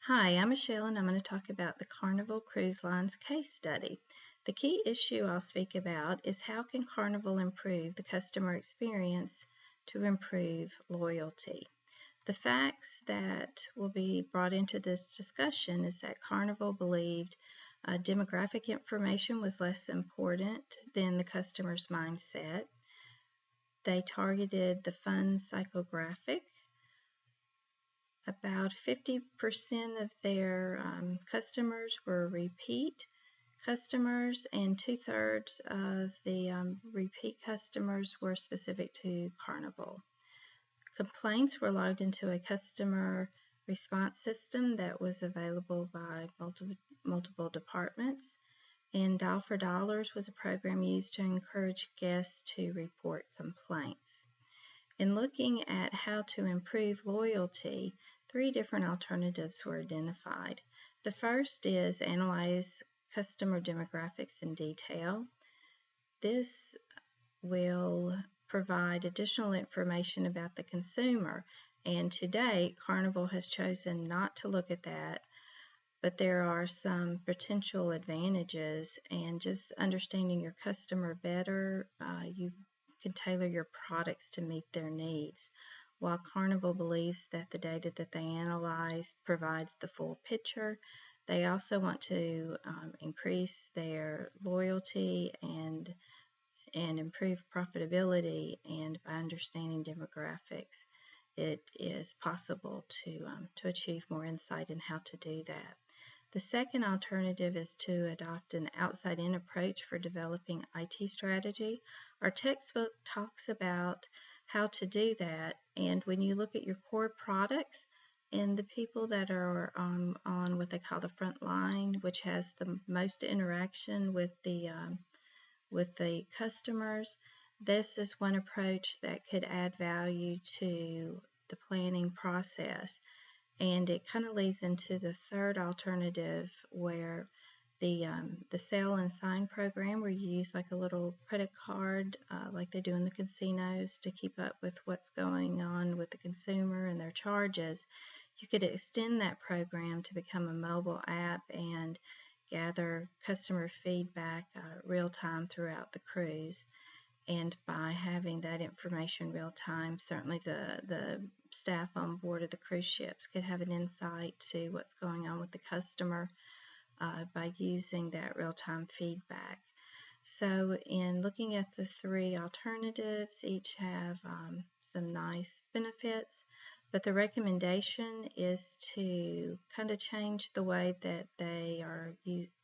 Hi, I'm Michelle and I'm going to talk about the Carnival Cruise Line's case study. The key issue I'll speak about is how can Carnival improve the customer experience to improve loyalty. The facts that will be brought into this discussion is that Carnival believed demographic information was less important than the customer's mindset. They targeted the fun psychographic. About 50% of their customers were repeat customers, and two-thirds of the repeat customers were specific to Carnival. Complaints were logged into a customer response system that was available by multiple departments, and Dial for Dollars was a program used to encourage guests to report complaints. In looking at how to improve loyalty, three different alternatives were identified. The first is analyze customer demographics in detail. This will provide additional information about the consumer, and to date, Carnival has chosen not to look at that, but there are some potential advantages, and just understanding your customer better, you can tailor your products to meet their needs. While Carnival believes that the data that they analyze provides the full picture, they also want to increase their loyalty and improve profitability, and by understanding demographics, it is possible to achieve more insight in how to do that. The second alternative is to adopt an outside-in approach for developing IT strategy. Our textbook talks about how to do that, and when you look at your core products and the people that are on what they call the front line, which has the most interaction with the customers, this is one approach that could add value to the planning process. And it kind of leads into the third alternative, where the sell and sign program, where you use like a little credit card like they do in the casinos to keep up with what's going on with the consumer and their charges. You could extend that program to become a mobile app and gather customer feedback real time throughout the cruise. And by having that information real time, certainly the staff on board of the cruise ships could have an insight to what's going on with the customer by using that real time feedback. So in looking at the three alternatives, each have some nice benefits, but the recommendation is to kind of change the way that they are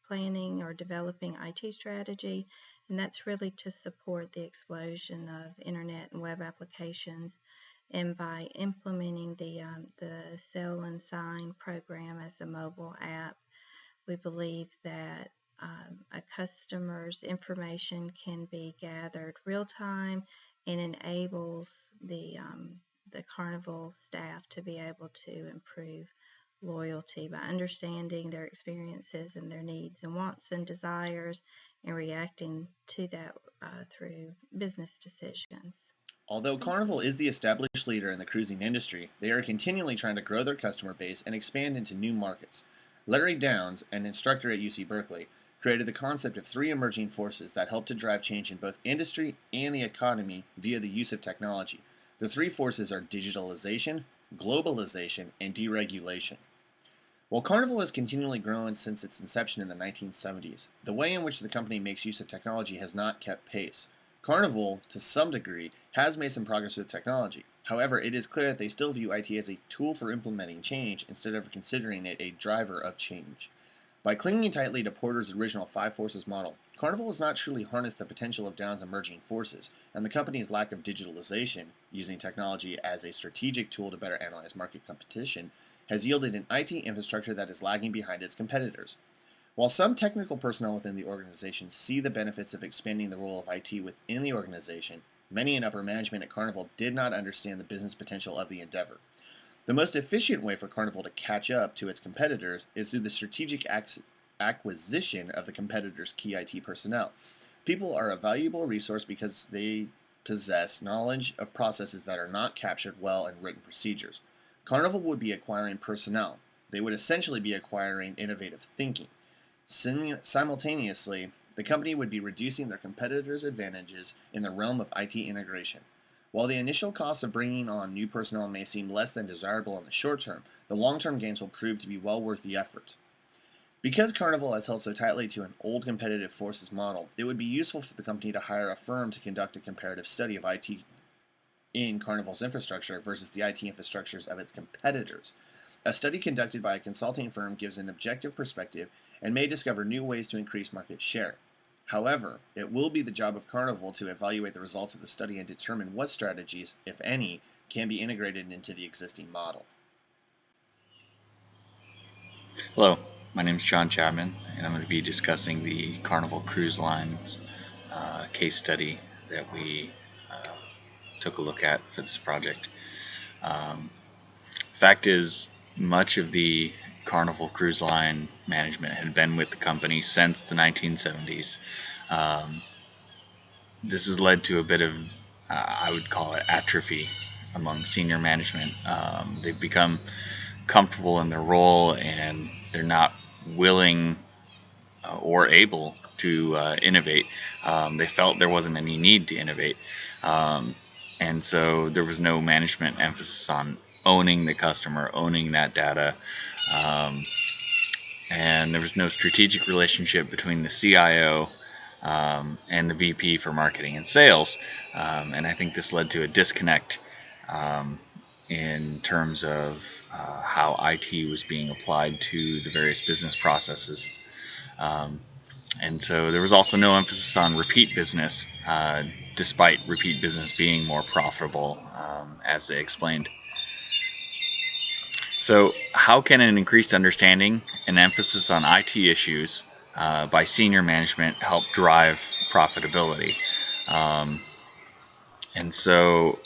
planning or developing IT strategy, and that's really to support the explosion of internet and web applications. And by implementing the Sell and Sign program as a mobile app, we believe that a customer's information can be gathered real time and enables the Carnival staff to be able to improve loyalty by understanding their experiences and their needs and wants and desires, and reacting to that through business decisions. Although Carnival is the established leader in the cruising industry, they are continually trying to grow their customer base and expand into new markets. Larry Downs, an instructor at UC Berkeley, created the concept of three emerging forces that help to drive change in both industry and the economy via the use of technology. The three forces are digitalization, globalization, and deregulation. While Carnival has continually grown since its inception in the 1970s, the way in which the company makes use of technology has not kept pace. Carnival, to some degree, has made some progress with technology. However, it is clear that they still view IT as a tool for implementing change instead of considering it a driver of change. By clinging tightly to Porter's original Five Forces model, Carnival has not truly harnessed the potential of Down's emerging forces, and the company's lack of digitalization, using technology as a strategic tool to better analyze market competition, has yielded an IT infrastructure that is lagging behind its competitors. While some technical personnel within the organization see the benefits of expanding the role of IT within the organization, many in upper management at Carnival did not understand the business potential of the endeavor. The most efficient way for Carnival to catch up to its competitors is through the strategic acquisition of the competitors' key IT personnel. People are a valuable resource because they possess knowledge of processes that are not captured well in written procedures. Carnival would be acquiring personnel, They would essentially be acquiring innovative thinking. Simultaneously, the company would be reducing their competitors' advantages in the realm of IT integration. While the initial cost of bringing on new personnel may seem less than desirable in the short term, the long-term gains will prove to be well worth the effort. Because Carnival has held so tightly to an old competitive forces model, it would be useful for the company to hire a firm to conduct a comparative study of IT in Carnival's infrastructure versus the IT infrastructures of its competitors. A study conducted by a consulting firm gives an objective perspective and may discover new ways to increase market share. However, it will be the job of Carnival to evaluate the results of the study and determine what strategies, if any, can be integrated into the existing model. Hello, my name is John Chapman, and I'm going to be discussing the Carnival Cruise Lines case study that we took a look at for this project. Fact is, much of the Carnival Cruise Line management had been with the company since the 1970s. This has led to a bit of, I would call it, atrophy among senior management. They've become comfortable in their role, and they're not willing or able to innovate. They felt there wasn't any need to innovate, and so there was no management emphasis on owning the customer, owning that data, and there was no strategic relationship between the CIO and the VP for marketing and sales, and I think this led to a disconnect in terms of how IT was being applied to the various business processes. And so there was also no emphasis on repeat business, despite repeat business being more profitable, as they explained. So how can an increased understanding and emphasis on IT issues by senior management help drive profitability? And so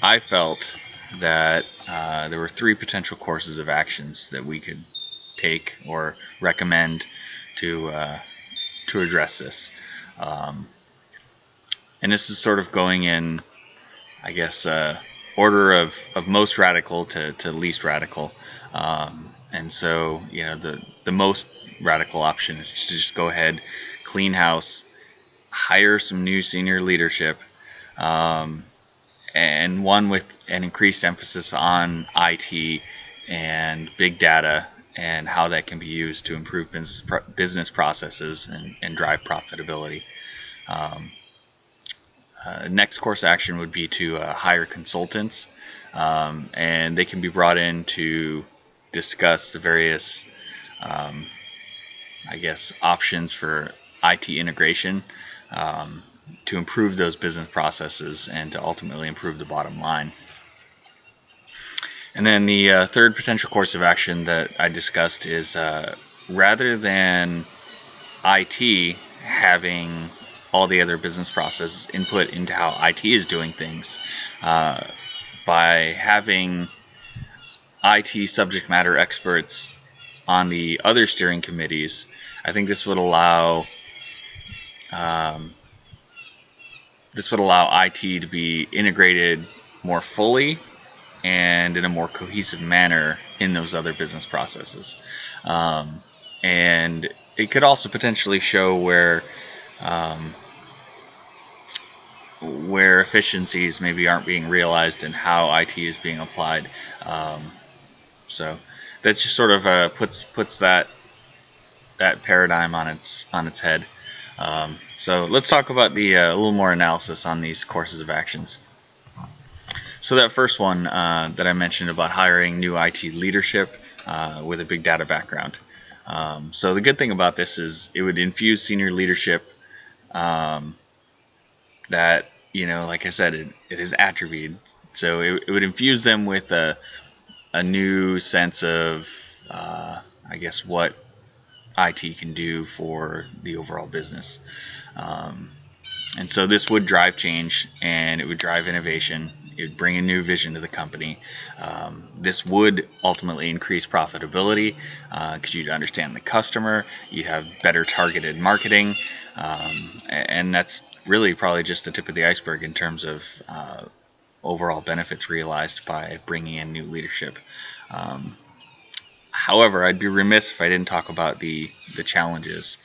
I felt that there were three potential courses of actions that we could take or recommend to address this. And this is sort of going in, I guess, order of most radical to least radical. And so, the most radical option is to just go ahead, clean house, hire some new senior leadership, and one with an increased emphasis on IT and big data and how that can be used to improve business processes and drive profitability. Next course action would be to hire consultants, and they can be brought in to discuss the various, options for IT integration to improve those business processes and to ultimately improve the bottom line. And then the third potential course of action that I discussed is rather than IT having all the other business processes input into how IT is doing things, by having IT subject matter experts on the other steering committees, I think this would allow IT to be integrated more fully and in a more cohesive manner in those other business processes. And it could also potentially show where efficiencies maybe aren't being realized and how IT is being applied. So that just sort of puts that paradigm on its head. So let's talk about a little more analysis on these courses of actions. So that first one that I mentioned about hiring new IT leadership with a big data background. So the good thing about this is it would infuse senior leadership that, like I said, it is attributed. So it would infuse them with a new sense of, what IT can do for the overall business. And so this would drive change, and it would drive innovation. It would bring a new vision to the company. This would ultimately increase profitability because you'd understand the customer. You'd have better targeted marketing. And that's really probably just the tip of the iceberg in terms of overall benefits realized by bringing in new leadership. However, I'd be remiss if I didn't talk about the challenges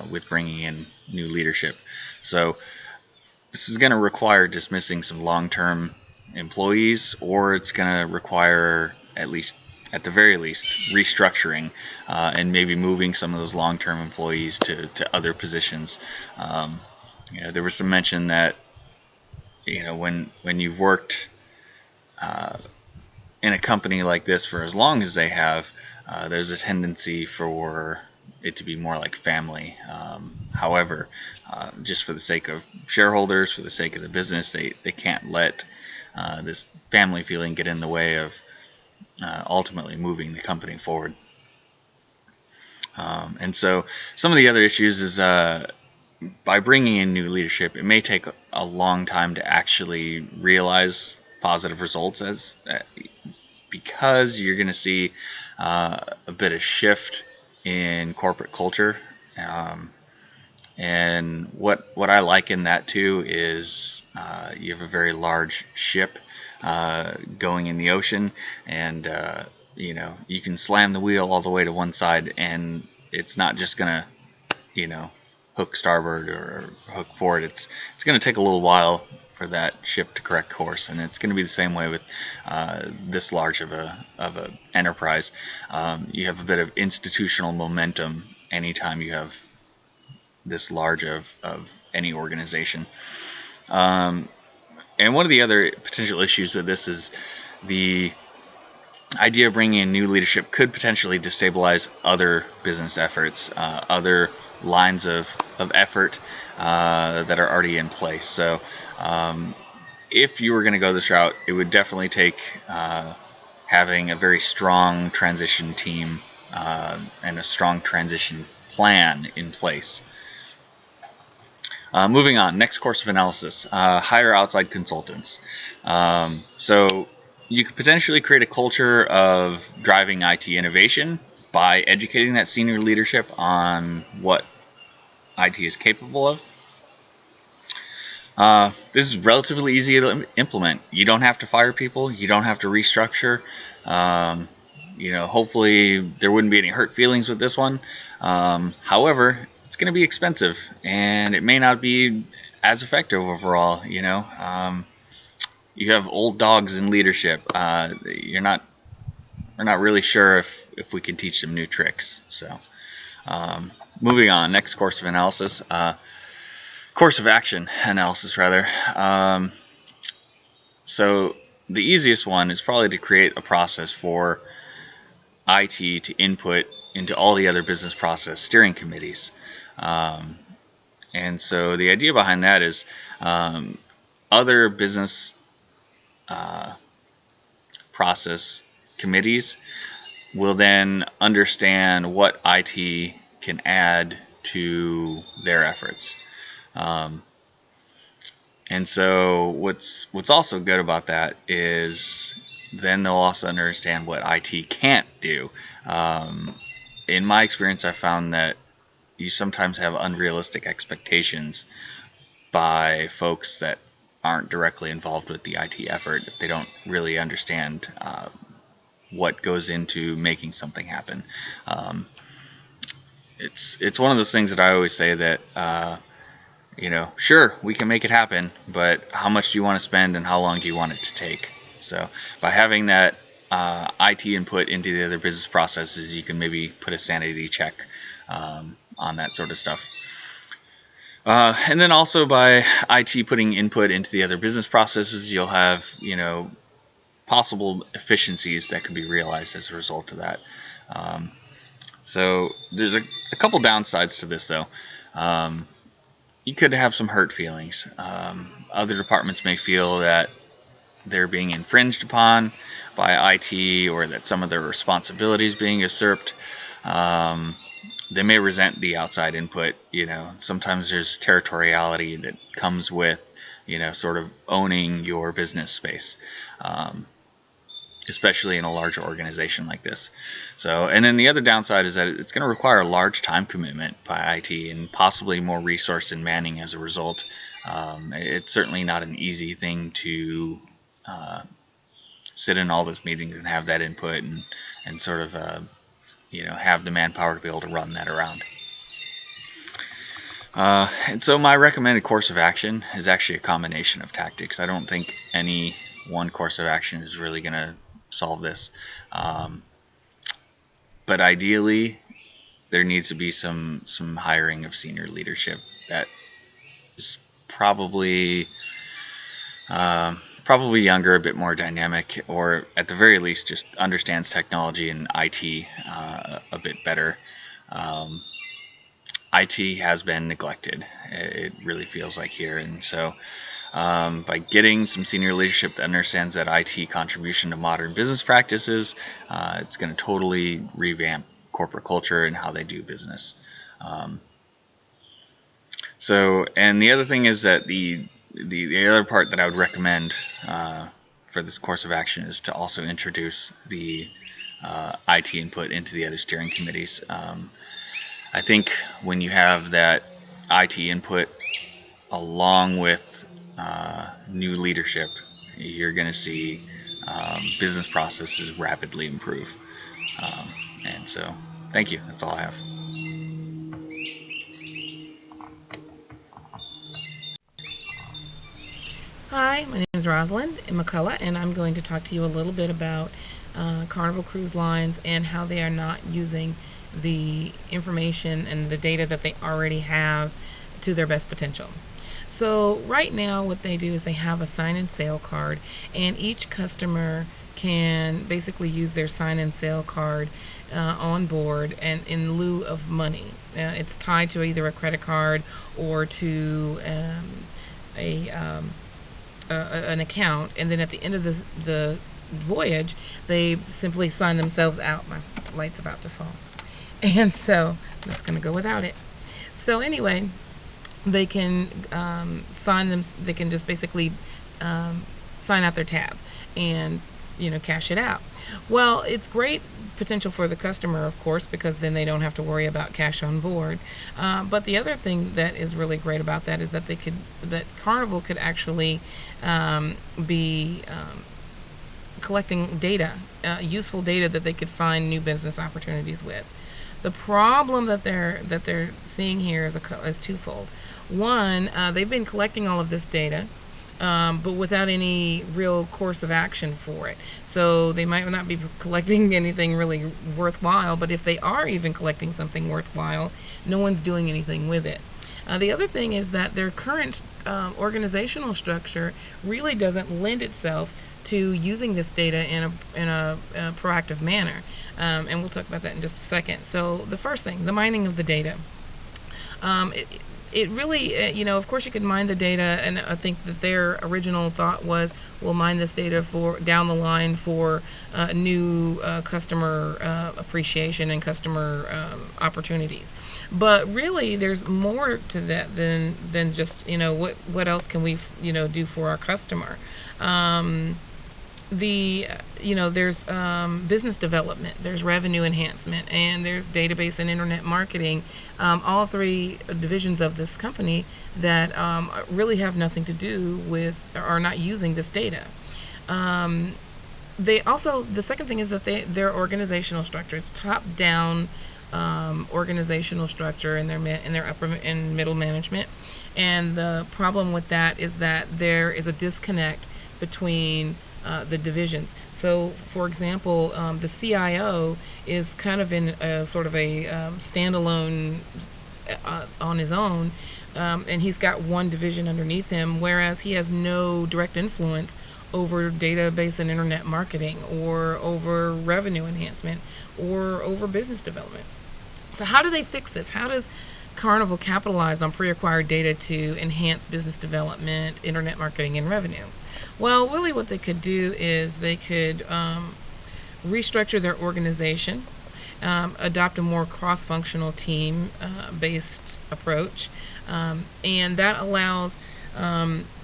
with bringing in new leadership. So this is going to require dismissing some long-term employees, or it's going to require, at the very least, restructuring and maybe moving some of those long-term employees to other positions. There was some mention that when you've worked in a company like this for as long as they have, there's a tendency for it to be more like family. However, just for the sake of shareholders, for the sake of the business, they can't let this family feeling get in the way of ultimately moving the company forward. And so some of the other issues is by bringing in new leadership, it may take a long time to actually realize positive results because you're going to see a bit of shift in corporate culture. And what I liken that to is you have a very large ship going in the ocean, and you can slam the wheel all the way to one side, and it's not just gonna hook starboard or hook forward. It's going to take a little while for that ship to correct course, and it's going to be the same way with this large of a enterprise. You have a bit of institutional momentum anytime you have this large of any organization. And one of the other potential issues with this is the idea of bringing in new leadership could potentially destabilize other business efforts, other lines of effort that are already in place. So if you were going to go this route, it would definitely take having a very strong transition team and a strong transition plan in place. Moving on, next course of analysis, hire outside consultants. So you could potentially create a culture of driving IT innovation by educating that senior leadership on what IT is capable of. This is relatively easy to implement. You don't have to fire people. You don't have to restructure. Hopefully there wouldn't be any hurt feelings with this one. However, it's going to be expensive, and it may not be as effective overall. You have old dogs in leadership. We're not really sure if we can teach them new tricks. So, moving on, next course of analysis, course of action analysis rather. So the easiest one is probably to create a process for IT to input into all the other business process steering committees. And so the idea behind that is other business process committees will then understand what IT can add to their efforts. And so what's also good about that is then they'll also understand what IT can't do. In my experience, I found that you sometimes have unrealistic expectations by folks that aren't directly involved with the IT effort. They don't really understand what goes into making something happen. It's one of those things that I always say that sure, we can make it happen, but how much do you want to spend and how long do you want it to take? So by having that IT input into the other business processes, you can maybe put a sanity check on that sort of stuff. And then also by IT putting input into the other business processes, you'll have, possible efficiencies that could be realized as a result of that. So there's a couple downsides to this, though. You could have some hurt feelings. Other departments may feel that they're being infringed upon by IT, or that some of their responsibilities being usurped. They may resent the outside input. Sometimes there's territoriality that comes with, sort of owning your business space, especially in a larger organization like this. So, and then the other downside is that it's going to require a large time commitment by IT and possibly more resource and manning as a result. It's certainly not an easy thing to sit in all those meetings and have that input and sort of have the manpower to be able to run that around. And so my recommended course of action is actually a combination of tactics. I don't think any one course of action is really going to solve this. But ideally, there needs to be some hiring of senior leadership that is probably younger, a bit more dynamic, or at the very least just understands technology and IT a bit better. IT has been neglected. It really feels like here, and so by getting some senior leadership that understands that IT contribution to modern business practices, it's going to totally revamp corporate culture and how they do business. And the other thing is that the other part that I would recommend for this course of action is to also introduce the IT input into the other steering committees. I think when you have that IT input along with new leadership, you're going to see business processes rapidly improve. And so, thank you. That's all I have. Hi, my name is Rosalind in McCullough, and I'm going to talk to you a little bit about Carnival Cruise Lines and how they are not using the information and the data that they already have to their best potential. So right now what they do is they have a sign and sale card, and each customer can basically use their sign and sale card on board and in lieu of money. It's tied to either a credit card or to an account, and then at the end of the voyage they simply sign themselves out. My light's about to fall, and so I'm just going to go without it. So anyway, they can they can just basically sign out their tab and cash it out. Well, it's great potential for the customer, of course, because then they don't have to worry about cash on board. But the other thing that is really great about that is that Carnival could actually be collecting data, useful data that they could find new business opportunities with. The problem that they're seeing here is twofold. One, they've been collecting all of this data, but without any real course of action for it. So they might not be collecting anything really worthwhile, but if they are even collecting something worthwhile, no one's doing anything with it. The other thing is that their current organizational structure really doesn't lend itself to using this data in a proactive manner. And we'll talk about that in just a second. So the first thing, the mining of the data. It really, of course you could mine the data, and I think that their original thought was, we'll mine this data for down the line for new customer appreciation and customer opportunities. But really, there's more to that than just, what else can we, do for our customer. There's business development, there's revenue enhancement, and there's database and internet marketing, all three divisions of this company that really have nothing to do with, or are not using this data. They also, the second thing is that their organizational structure is top-down organizational structure in their upper and middle management, and the problem with that is that there is a disconnect between the divisions. So, for example, the CIO is kind of in a sort of a standalone on his own, and he's got one division underneath him, whereas he has no direct influence over database and internet marketing, or over revenue enhancement, or over business development. So how do they fix this? How does Carnival capitalize on pre-acquired data to enhance business development, internet marketing, and revenue? Well, really what they could do is they could restructure their organization, adopt a more cross-functional team-based approach, and that allows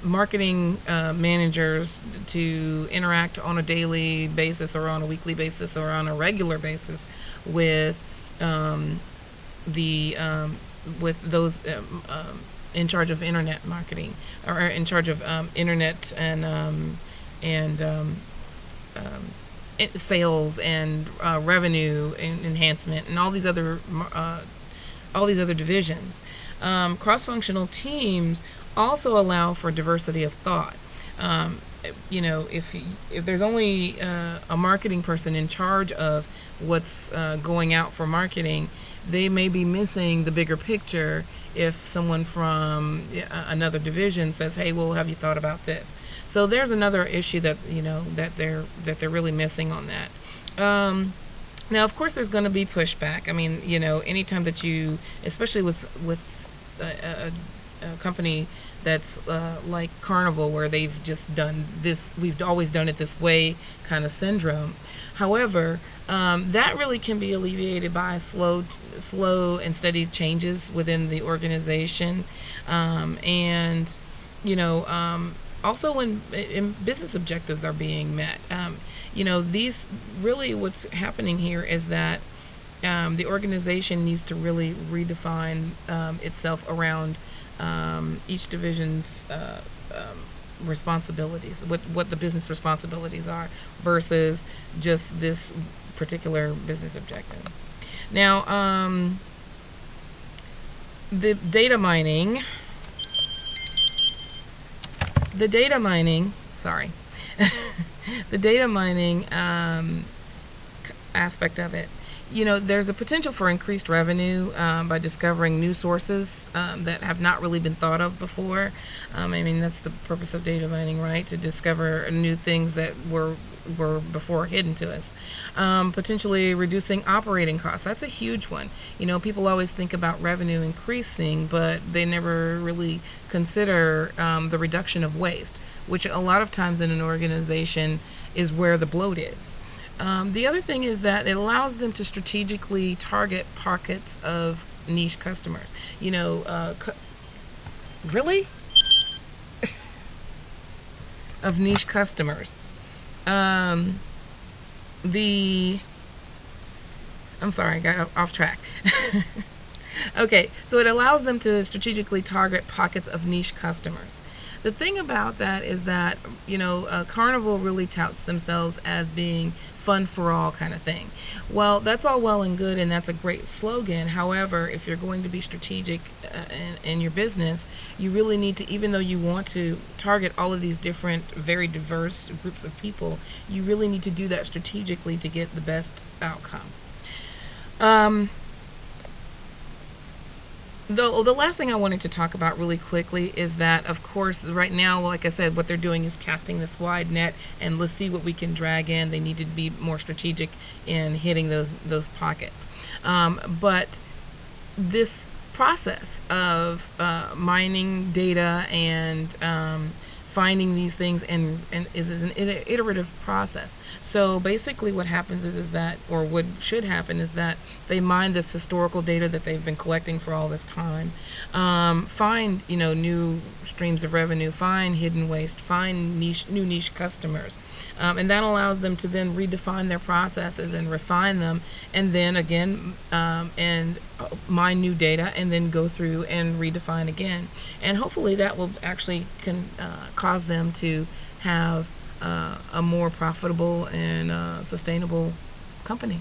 marketing managers to interact on a daily basis, or on a weekly basis, or on a regular basis with those in charge of internet marketing, or in charge of internet and and sales and revenue enhancement and all these other divisions. Cross-functional teams also allow for diversity of thought. If there's only a marketing person in charge of what's going out for marketing, they may be missing the bigger picture if someone from another division says, "Hey, well, have you thought about this?" So there's another issue that they're really missing on that. Now, of course, there's going to be pushback. I mean, anytime that you, especially with a company that's like Carnival, where they've just done this, we've always done it this way kind of syndrome. However, that really can be alleviated by slow and steady changes within the organization, and also when business objectives are being met. These really, what's happening here is that the organization needs to really redefine itself around each division's responsibilities, what the business responsibilities are, versus just this particular business objective. Now, the data mining, sorry, the data mining aspect of it. There's a potential for increased revenue by discovering new sources that have not really been thought of before. That's the purpose of data mining, right? To discover new things that were before hidden to us. Potentially reducing operating costs. That's a huge one. People always think about revenue increasing, but they never really consider the reduction of waste, which a lot of times in an organization is where the bloat is. The other thing is that it allows them to strategically target pockets of niche customers. Really? Of niche customers. I'm sorry, I got off track. Okay, so it allows them to strategically target pockets of niche customers. The thing about that is that, Carnival really touts themselves as being fun for all kind of thing. Well, that's all well and good, and that's a great slogan. However, if you're going to be strategic in your business, you really need to, even though you want to target all of these different, very diverse groups of people, you really need to do that strategically to get the best outcome. The last thing I wanted to talk about really quickly is that, of course, right now, like I said, what they're doing is casting this wide net, and let's see what we can drag in. They need to be more strategic in hitting those pockets. But this process of mining data and finding these things and is an iterative process. So basically what happens is that, or what should happen is that they mine this historical data that they've been collecting for all this time, find new streams of revenue, find hidden waste, find new niche customers, and that allows them to then redefine their processes and refine them, and then again and mine new data, and then go through and redefine again, and hopefully that will actually cause them to have a more profitable and sustainable company.